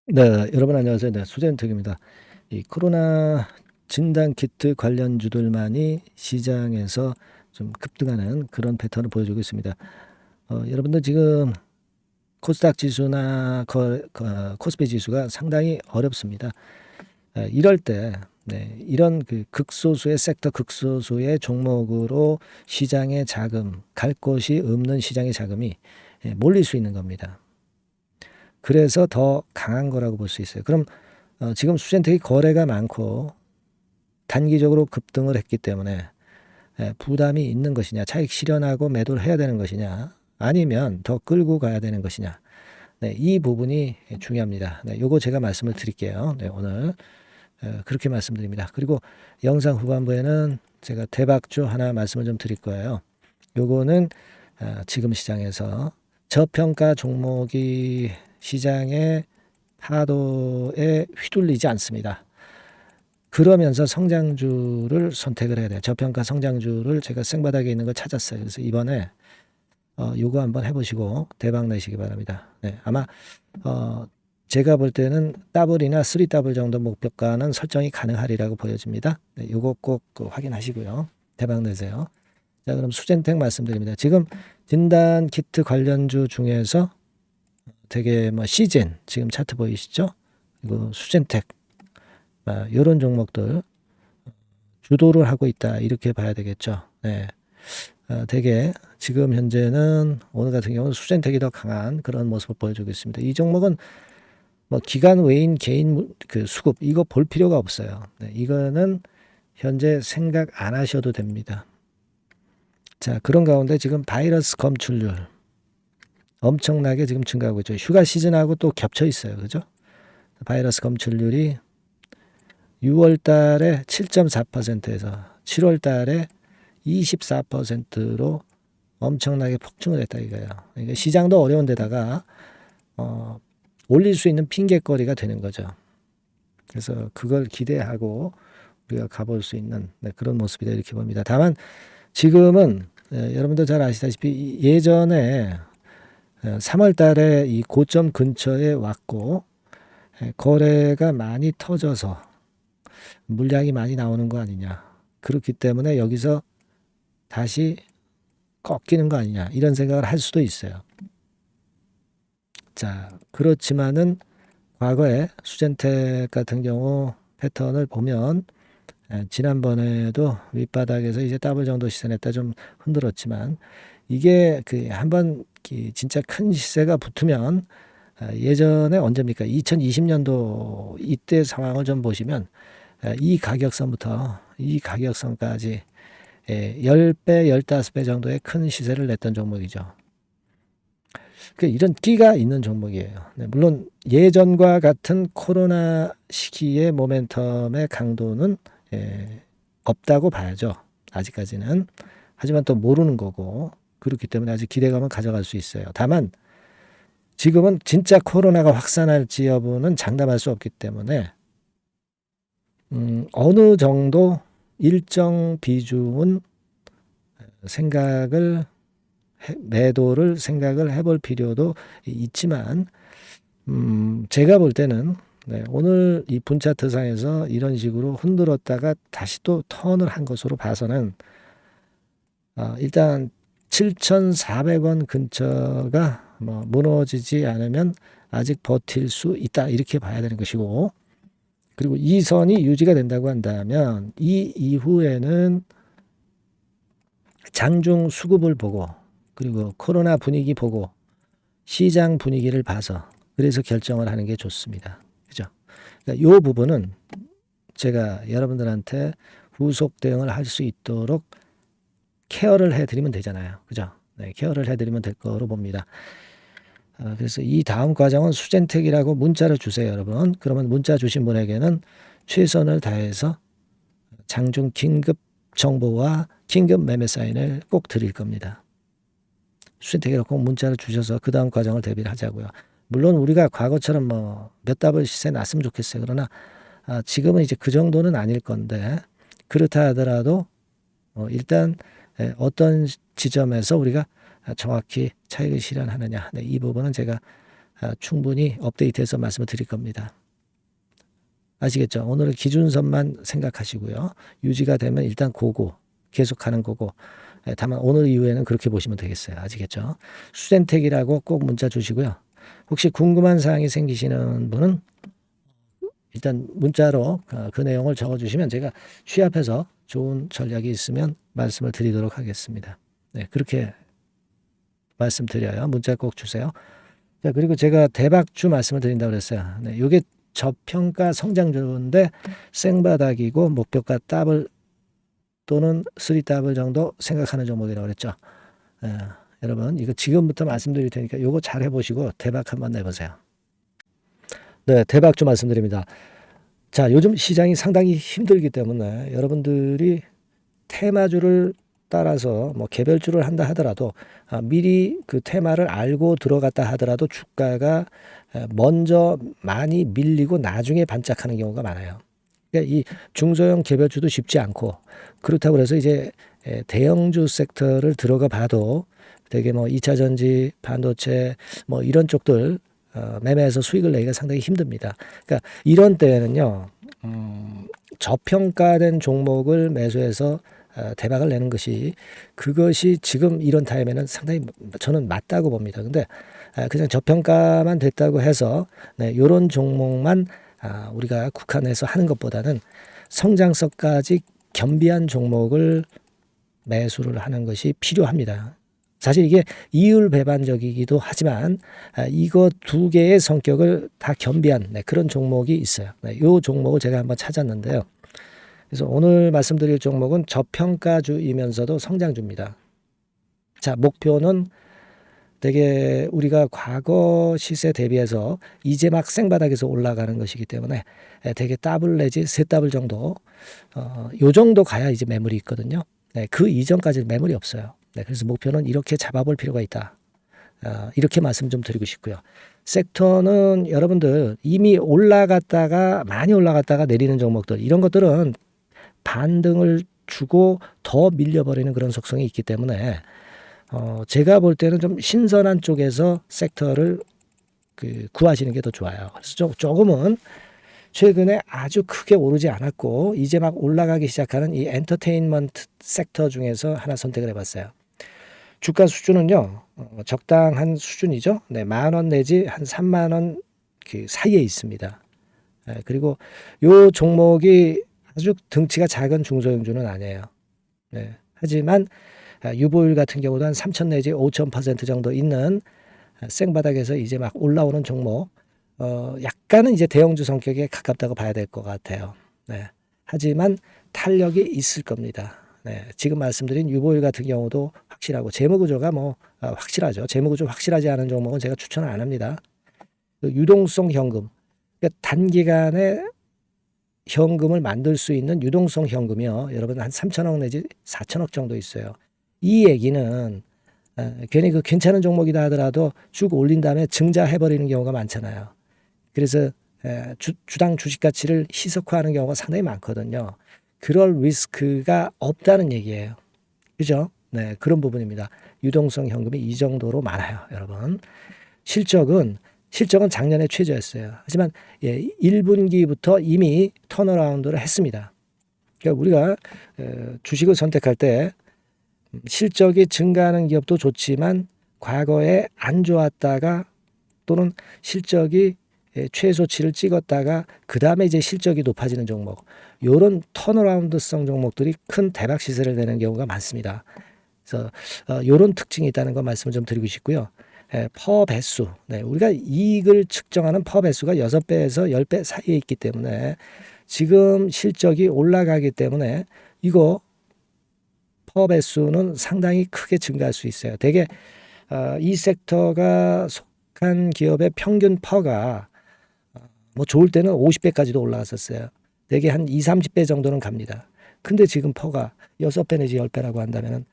네, 여러분 안녕하세요. 네, 수재은택입니다. 이 코로나 진단 키트 관련주들만이 시장에서 좀 급등하는 그런 패턴을 보여주고 있습니다. 여러분들 지금 코스닥 지수나 코스피 지수가 상당히 어렵습니다. 이럴 때 이런 그 극소수의 섹터, 극소수의 종목으로 시장의 자금, 갈 곳이 없는 시장의 자금이 몰릴 수 있는 겁니다. 그래서 더 강한 거라고 볼 수 있어요. 그럼 지금 수젠텍이 거래가 많고 단기적으로 급등을 했기 때문에 부담이 있는 것이냐, 차익 실현하고 매도를 해야 되는 것이냐, 아니면 더 끌고 가야 되는 것이냐. 네, 이 부분이 중요합니다. 네, 요거 제가 말씀을 드릴게요. 네, 오늘 그렇게 말씀드립니다. 그리고 영상 후반부에는 제가 대박주 하나 말씀을 좀 드릴 거예요. 요거는 지금 시장에서 저평가 종목이 시장의 파도에 휘둘리지 않습니다. 그러면서 성장주를 선택을 해야 돼요. 저평가 성장주를 제가 생바닥에 있는 걸 찾았어요. 그래서 이번에 요거 한번 해보시고 대박 내시기 바랍니다. 네, 아마 제가 볼 때는 더블이나 3더블 정도 목표가는 설정이 가능하리라고 보여집니다. 네, 요거 꼭 확인하시고요. 대박 내세요. 자, 그럼 수젠텍 말씀드립니다. 지금 진단 키트 관련주 중에서 되게 뭐 시젠 지금 차트 보이시죠? 그리고 수젠텍 이런 종목들 주도를 하고 있다 이렇게 봐야 되겠죠. 네. 되게 지금 현재는 오늘 같은 경우는 수젠텍이 더 강한 그런 모습을 보여주고 있습니다. 이 종목은 뭐 기관 외인 개인 그 수급 이거 볼 필요가 없어요. 네. 이거는 현재 생각 안 하셔도 됩니다. 자, 그런 가운데 지금 바이러스 검출률 엄청나게 지금 증가하고 있죠. 휴가 시즌하고 또 겹쳐 있어요. 그죠? 바이러스 검출률이 6월 달에 7.4%에서 7월 달에 24%로 엄청나게 폭증을 했다 이거예요. 그러니까 시장도 어려운 데다가 올릴 수 있는 핑계거리가 되는 거죠. 그래서 그걸 기대하고 우리가 가볼 수 있는 그런 모습이다 이렇게 봅니다. 다만 지금은 여러분들 잘 아시다시피 예전에 3월 달에 이 고점 근처에 왔고 거래가 많이 터져서 물량이 많이 나오는 거 아니냐. 그렇기 때문에 여기서 다시 꺾이는 거 아니냐. 이런 생각을 할 수도 있어요. 자, 그렇지만은 과거에 수젠텍 같은 경우 패턴을 보면 지난번에도 윗바닥에서 이제 더블 정도 시세냈다 좀 흔들었지만 이게 그 한번 진짜 큰 시세가 붙으면 예전에 언제입니까? 2020년도 이때 상황을 좀 보시면 이 가격선부터 이 가격선까지 10배, 15배 정도의 큰 시세를 냈던 종목이죠. 이런 끼가 있는 종목이에요. 네, 물론 예전과 같은 코로나 시기의 모멘텀의 강도는 없다고 봐야죠. 아직까지는. 하지만 또 모르는 거고 그렇기 때문에 아직 기대감은 가져갈 수 있어요. 다만 지금은 진짜 코로나가 확산할지 여부는 장담할 수 없기 때문에 어느 정도 일정 비중은 생각을 매도를 생각을 해볼 필요도 있지만 제가 볼 때는 오늘 이 분차트상에서 이런 식으로 흔들었다가 다시 또 턴을 한 것으로 봐서는 일단 7,400원 근처가 뭐 무너지지 않으면 아직 버틸 수 있다 이렇게 봐야 되는 것이고 그리고 이 선이 유지가 된다고 한다면 이 이후에는 장중 수급을 보고 그리고 코로나 분위기 보고 시장 분위기를 봐서 그래서 결정을 하는 게 좋습니다. 그죠? 그러니까 이 부분은 제가 여러분들한테 후속 대응을 할 수 있도록 케어를 해드리면 되잖아요. 그죠? 네, 케어를 해드리면 될 거로 봅니다. 그래서 이 다음 과정은 수젠텍이라고 문자를 주세요, 여러분. 그러면 문자 주신 분에게는 최선을 다해서 장중 긴급 정보와 긴급 매매 사인을 꼭 드릴 겁니다. 수젠텍이라고 꼭 문자를 주셔서 그 다음 과정을 대비를 하자고요. 물론 우리가 과거처럼 뭐 몇 답을 시세 났으면 좋겠어요. 그러나 지금은 이제 그 정도는 아닐 건데 그렇다 하더라도 일단 어떤 지점에서 우리가 정확히 차익을 실현하느냐 이 부분은 제가 충분히 업데이트해서 말씀을 드릴 겁니다. 아시겠죠? 오늘은 기준선만 생각하시고요. 유지가 되면 일단 고고, 계속 가는 거고. 다만 오늘 이후에는 그렇게 보시면 되겠어요. 아시겠죠? 수젠텍이라고 꼭 문자 주시고요. 혹시 궁금한 사항이 생기시는 분은 일단 문자로 그 내용을 적어주시면 제가 취합해서 좋은 전략이 있으면 말씀을 드리도록 하겠습니다. 네, 그렇게 말씀드려요. 문자 꼭 주세요. 자, 그리고 제가 대박주 말씀을 드린다고 그랬어요. 네, 이게 저평가 성장주인데 생바닥이고 목표가 더블 또는 3더블 정도 생각하는 종목이라고 그랬죠. 여러분 이거 지금부터 말씀드릴 테니까 이거 잘 해보시고 대박 한번 내보세요. 네, 대박주 말씀드립니다. 자, 요즘 시장이 상당히 힘들기 때문에 여러분들이 테마주를 따라서 뭐 개별주를 한다 하더라도 미리 그 테마를 알고 들어갔다 하더라도 주가가 먼저 많이 밀리고 나중에 반짝하는 경우가 많아요. 그러니까 이 중소형 개별주도 쉽지 않고 그렇다고 해서 이제 대형주 섹터를 들어가 봐도 되게 뭐 2차 전지, 반도체 뭐 이런 쪽들 매매해서 수익을 내기가 상당히 힘듭니다. 그러니까 이런 때에는요, 저평가된 종목을 매수해서 대박을 내는 것이 그것이 지금 이런 타임에는 상당히 저는 맞다고 봅니다. 근데 그냥 저평가만 됐다고 해서 네, 이런 종목만 우리가 국한해서 하는 것보다는 성장성까지 겸비한 종목을 매수를 하는 것이 필요합니다. 사실 이게 이율배반적이기도 하지만 이거 두 개의 성격을 다 겸비한 그런 종목이 있어요. 이 종목을 제가 한번 찾았는데요. 그래서 오늘 말씀드릴 종목은 저평가주이면서도 성장주입니다. 자, 목표는 되게 우리가 과거 시세 대비해서 이제 막 생바닥에서 올라가는 것이기 때문에 되게 더블 내지 세 더블 정도 요 정도 가야 이제 매물이 있거든요. 그 이전까지는 매물이 없어요. 그래서 목표는 이렇게 잡아볼 필요가 있다. 이렇게 말씀 좀 드리고 싶고요. 섹터는 여러분들 이미 올라갔다가 많이 올라갔다가 내리는 종목들 이런 것들은 반등을 주고 더 밀려버리는 그런 속성이 있기 때문에 제가 볼 때는 좀 신선한 쪽에서 섹터를 구하시는 게 더 좋아요. 그래서 조금은 최근에 아주 크게 오르지 않았고 이제 막 올라가기 시작하는 이 엔터테인먼트 섹터 중에서 하나 선택을 해봤어요. 주가 수준은요 적당한 수준이죠. 네, 10,000원 내지 한 30,000원 그 사이에 있습니다. 그리고 요 종목이 아주 덩치가 작은 중소형주는 아니에요. 네, 하지만 유보율 같은 경우도 한 3,000 내지 5,000% 정도 있는 생바닥에서 이제 막 올라오는 종목, 약간은 이제 대형주 성격에 가깝다고 봐야 될 것 같아요. 네, 하지만 탄력이 있을 겁니다. 네, 지금 말씀드린 유보율 같은 경우도 확실하고 재무구조가 뭐 확실하죠. 재무구조 확실하지 않은 종목은 제가 추천을 안 합니다. 유동성 현금, 그러니까 단기간에 현금을 만들 수 있는 유동성 현금이요. 여러분 한 3,000억 내지 4,000억 정도 있어요. 이 얘기는 괜히 그 괜찮은 종목이다 하더라도 쭉 올린 다음에 증자해버리는 경우가 많잖아요. 그래서 주당 주식 가치를 희석화하는 경우가 상당히 많거든요. 그럴 리스크가 없다는 얘기예요. 그죠? 네, 그런 부분입니다. 유동성 현금이 이 정도로 많아요, 여러분. 실적은 작년에 최저였어요. 하지만 1분기부터 이미 턴어라운드를 했습니다. 그러니까 우리가 주식을 선택할 때 실적이 증가하는 기업도 좋지만 과거에 안 좋았다가 또는 실적이 최소치를 찍었다가 그 다음에 이제 실적이 높아지는 종목, 이런 턴어라운드성 종목들이 큰 대박 시세를 내는 경우가 많습니다. 그래서 이런 특징이 있다는 거 말씀을 좀 드리고 싶고요. 퍼 배수, 우리가 이익을 측정하는 퍼 배수가 6배에서 10배 사이에 있기 때문에 지금 실적이 올라가기 때문에 이거 퍼 배수는 상당히 크게 증가할 수 있어요. 되게 이 섹터가 속한 기업의 평균 퍼가 뭐 좋을 때는 50배까지도 올라갔었어요. 되게 한 2, 30배 정도는 갑니다. 근데 지금 퍼가 6배 내지 10배라고 한다면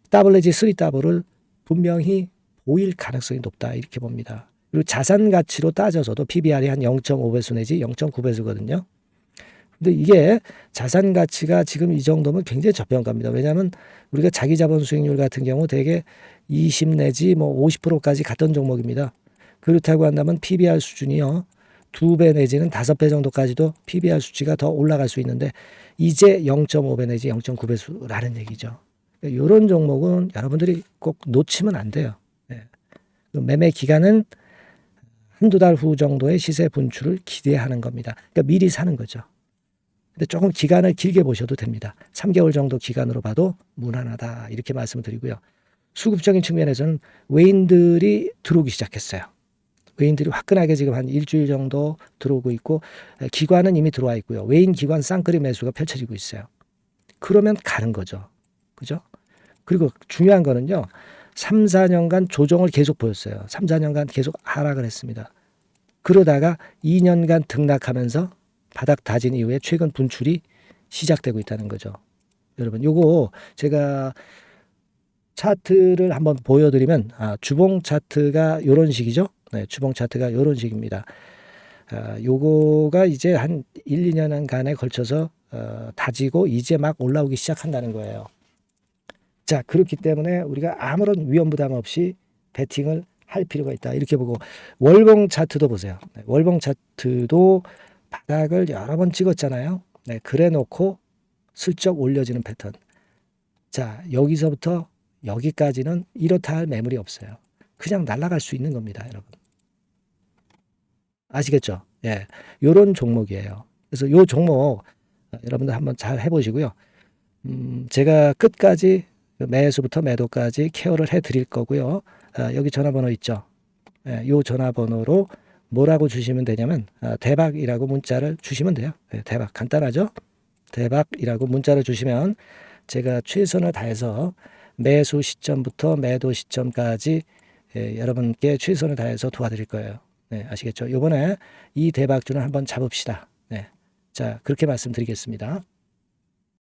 더블 내지 3더블을 분명히 보일 가능성이 높다 이렇게 봅니다. 그리고 자산 가치로 따져서도 PBR이 한 0.5배수 내지 0.9배수거든요. 근데 이게 자산 가치가 지금 이 정도면 굉장히 저평가입니다. 왜냐하면 우리가 자기 자본 수익률 같은 경우 대개 20 내지 뭐 50%까지 갔던 종목입니다. 그렇다고 한다면 PBR 수준이요. 2배 내지는 5배 정도까지도 PBR 수치가 더 올라갈 수 있는데 이제 0.5배 내지 0.9배수라는 얘기죠. 이런 종목은 여러분들이 꼭 놓치면 안 돼요. 네. 매매 기간은 한두 달 후 정도의 시세 분출을 기대하는 겁니다. 그러니까 미리 사는 거죠. 근데 조금 기간을 길게 보셔도 됩니다. 3개월 정도 기간으로 봐도 무난하다 이렇게 말씀을 드리고요. 수급적인 측면에서는 외인들이 들어오기 시작했어요. 외인들이 화끈하게 지금 한 일주일 정도 들어오고 있고 기관은 이미 들어와 있고요. 외인 기관 쌍끌이 매수가 펼쳐지고 있어요. 그러면 가는 거죠. 그죠? 그리고 중요한 거는요. 3, 4년간 조정을 계속 보였어요. 3, 4년간 계속 하락을 했습니다. 그러다가 2년간 등락하면서 바닥 다진 이후에 최근 분출이 시작되고 있다는 거죠. 여러분, 요거 제가 차트를 한번 보여드리면 주봉 차트가 이런 식이죠. 네, 주봉 차트가 이런 식입니다. 요거가 이제 한 1, 2년간에 걸쳐서 다지고 이제 막 올라오기 시작한다는 거예요. 자, 그렇기 때문에 우리가 아무런 위험 부담 없이 베팅을 할 필요가 있다. 이렇게 보고 월봉 차트도 보세요. 네, 월봉 차트도 바닥을 여러 번 찍었잖아요. 네, 그래 놓고 슬쩍 올려지는 패턴. 자, 여기서부터 여기까지는 이렇다 할 매물이 없어요. 그냥 날아갈 수 있는 겁니다, 여러분. 아시겠죠? 예. 요런 종목이에요. 그래서 요 종목 여러분들 한번 잘 해보시고요. 제가 끝까지 매수부터 매도까지 케어를 해 드릴 거고요. 여기 전화번호 있죠? 예, 요 전화번호로 뭐라고 주시면 되냐면 대박이라고 문자를 주시면 돼요. 예, 대박 간단하죠? 대박이라고 문자를 주시면 제가 최선을 다해서 매수 시점부터 매도 시점까지 여러분께 최선을 다해서 도와드릴 거예요. 네, 아시겠죠? 이번에 이 대박주는 한번 잡읍시다. 네, 자 그렇게 말씀드리겠습니다.